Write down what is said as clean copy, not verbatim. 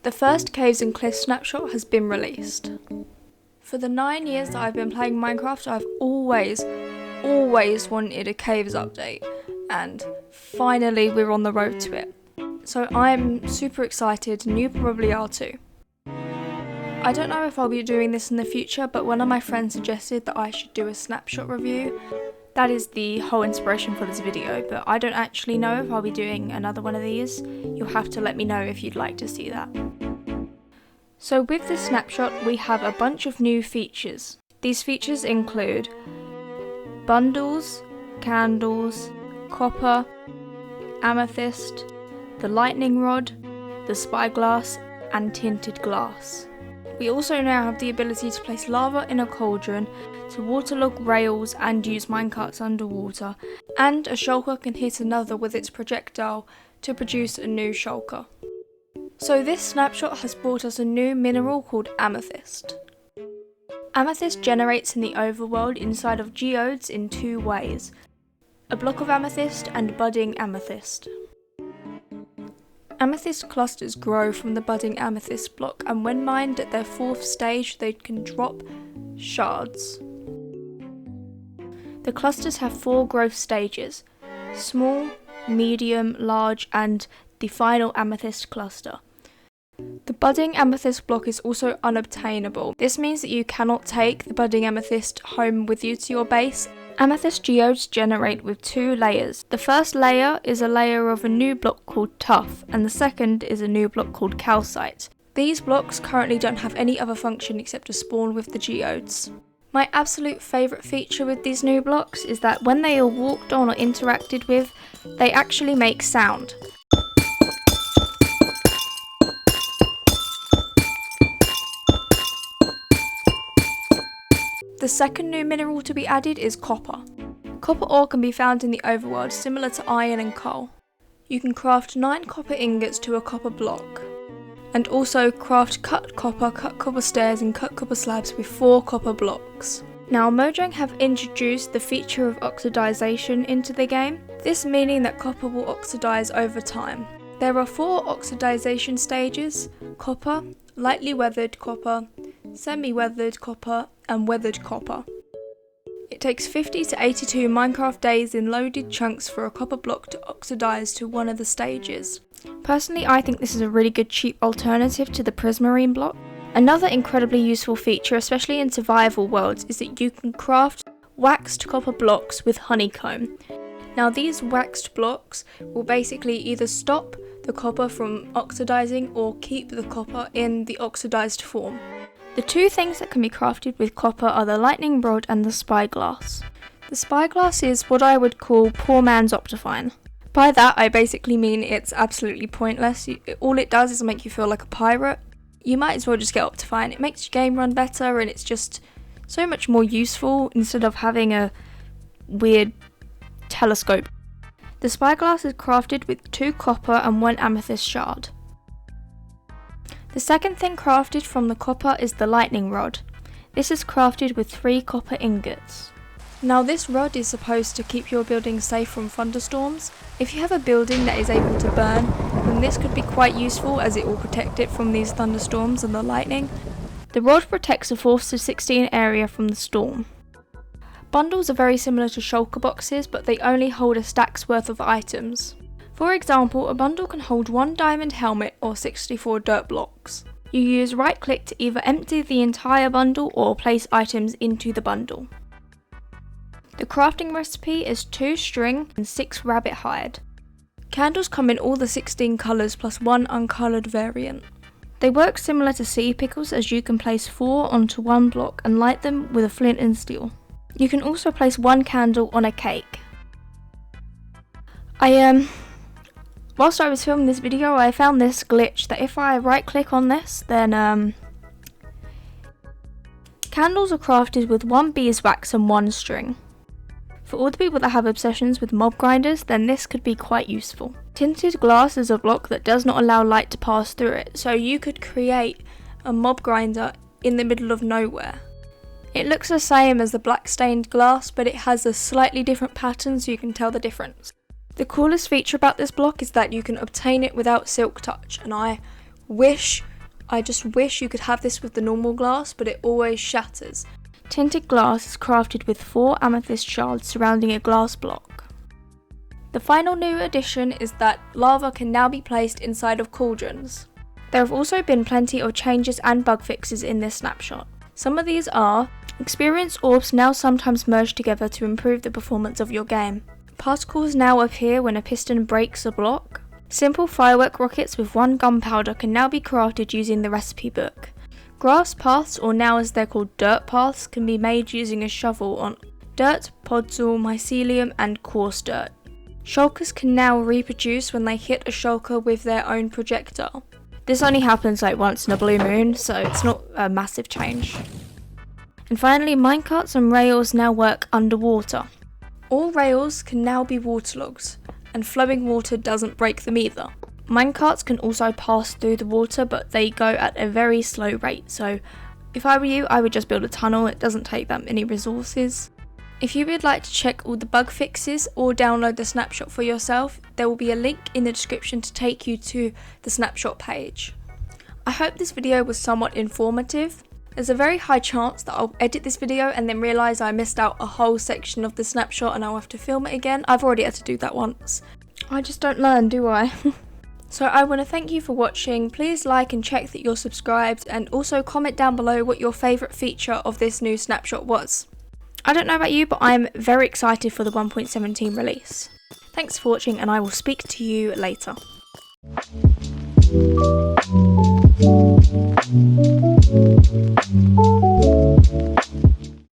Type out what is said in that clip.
The first Caves and Cliffs snapshot has been released. For the 9 years that I've been playing Minecraft, I've always wanted a Caves update, and finally we're on the road to it. So I'm super excited, and you probably are too. I don't know if I'll be doing this in the future, but one of my friends suggested that I should do a snapshot review. That is the whole inspiration for this video, but I don't actually know if I'll be doing another one of these. You'll have to let me know if you'd like to see that. So with this snapshot, we have a bunch of new features. These features include bundles, candles, copper, amethyst, the lightning rod, the spyglass, and tinted glass. We also now have the ability to place lava in a cauldron, to waterlog rails and use minecarts underwater, and a shulker can hit another with its projectile to produce a new shulker. So this snapshot has brought us a new mineral called Amethyst. Amethyst generates in the overworld inside of geodes in two ways: a block of amethyst and budding amethyst. Amethyst clusters grow from the budding amethyst block, and when mined at their fourth stage they can drop shards. The clusters have 4 growth stages: small, medium, large, and the final amethyst cluster. The budding amethyst block is also unobtainable. This means that you cannot take the budding amethyst home with you to your base. Amethyst geodes generate with 2 layers. The first layer is a layer of a new block called tuff, and the second is a new block called calcite. These blocks currently don't have any other function except to spawn with the geodes. My absolute favourite feature with these new blocks is that when they are walked on or interacted with, they actually make sound. The second new mineral to be added is copper. Copper ore can be found in the overworld, similar to iron and coal. You can craft 9 copper ingots to a copper block, and also craft cut copper stairs and cut copper slabs with 4 copper blocks. Now Mojang have introduced the feature of oxidization into the game, this meaning that copper will oxidize over time. There are 4 oxidization stages: copper, lightly weathered copper, semi-weathered copper, and weathered copper. It takes 50 to 82 Minecraft days in loaded chunks for a copper block to oxidize to one of the stages. Personally, I think this is a really good cheap alternative to the prismarine block. Another incredibly useful feature, especially in survival worlds, is that you can craft waxed copper blocks with honeycomb. Now these waxed blocks will basically either stop the copper from oxidizing or keep the copper in the oxidized form. The 2 things that can be crafted with copper are the lightning rod and the spyglass. The spyglass is what I would call poor man's Optifine. By that I basically mean it's absolutely pointless. All it does is make you feel like a pirate. You might as well just get Optifine. It makes your game run better, and it's just so much more useful instead of having a weird telescope. The spyglass is crafted with 2 copper and 1 amethyst shard. The second thing crafted from the copper is the lightning rod. This is crafted with 3 copper ingots. Now this rod is supposed to keep your building safe from thunderstorms. If you have a building that is able to burn, then this could be quite useful as it will protect it from these thunderstorms and the lightning. The rod protects a 4 to 16 area from the storm. Bundles are very similar to shulker boxes, but they only hold a stack's worth of items. For example, a bundle can hold 1 diamond helmet or 64 dirt blocks. You use right click to either empty the entire bundle or place items into the bundle. The crafting recipe is 2 string and 6 rabbit hide. Candles come in all the 16 colours plus 1 uncoloured variant. They work similar to sea pickles, as you can place 4 onto 1 block and light them with a flint and steel. You can also place 1 candle on a cake. Whilst I was filming this video, I found this glitch that if I right click on this, then candles are crafted with 1 beeswax and 1 string. For all the people that have obsessions with mob grinders, then this could be quite useful. Tinted glass is a block that does not allow light to pass through it, so you could create a mob grinder in the middle of nowhere. It looks the same as the black stained glass, but it has a slightly different pattern so you can tell the difference. The coolest feature about this block is that you can obtain it without silk touch, and I wish I just wish you could have this with the normal glass, but it always shatters. Tinted glass is crafted with 4 amethyst shards surrounding a glass block. The final new addition is that lava can now be placed inside of cauldrons. There have also been plenty of changes and bug fixes in this snapshot. Some of these are: experience orbs now sometimes merge together to improve the performance of your game. Particles now appear when a piston breaks a block. Simple firework rockets with 1 gunpowder can now be crafted using the recipe book. Grass paths, or now as they're called dirt paths, can be made using a shovel on dirt, podzol, mycelium and coarse dirt. Shulkers can now reproduce when they hit a shulker with their own projectile. This only happens like once in a blue moon, so it's not a massive change. And finally, minecarts and rails now work underwater. All rails can now be waterlogs, and flowing water doesn't break them either. Minecarts can also pass through the water, but they go at a very slow rate, so if I were you, I would just build a tunnel. It doesn't take that many resources. If you would like to check all the bug fixes or download the snapshot for yourself, there will be a link in the description to take you to the snapshot page. I hope this video was somewhat informative. There's a very high chance that I'll edit this video and then realise I missed out a whole section of the snapshot and I'll have to film it again. I've already had to do that once. I just don't learn, do I? So I want to thank you for watching. Please like and check that you're subscribed, and also comment down below what your favourite feature of this new snapshot was. I don't know about you, but I'm very excited for the 1.17 release. Thanks for watching, and I will speak to you later.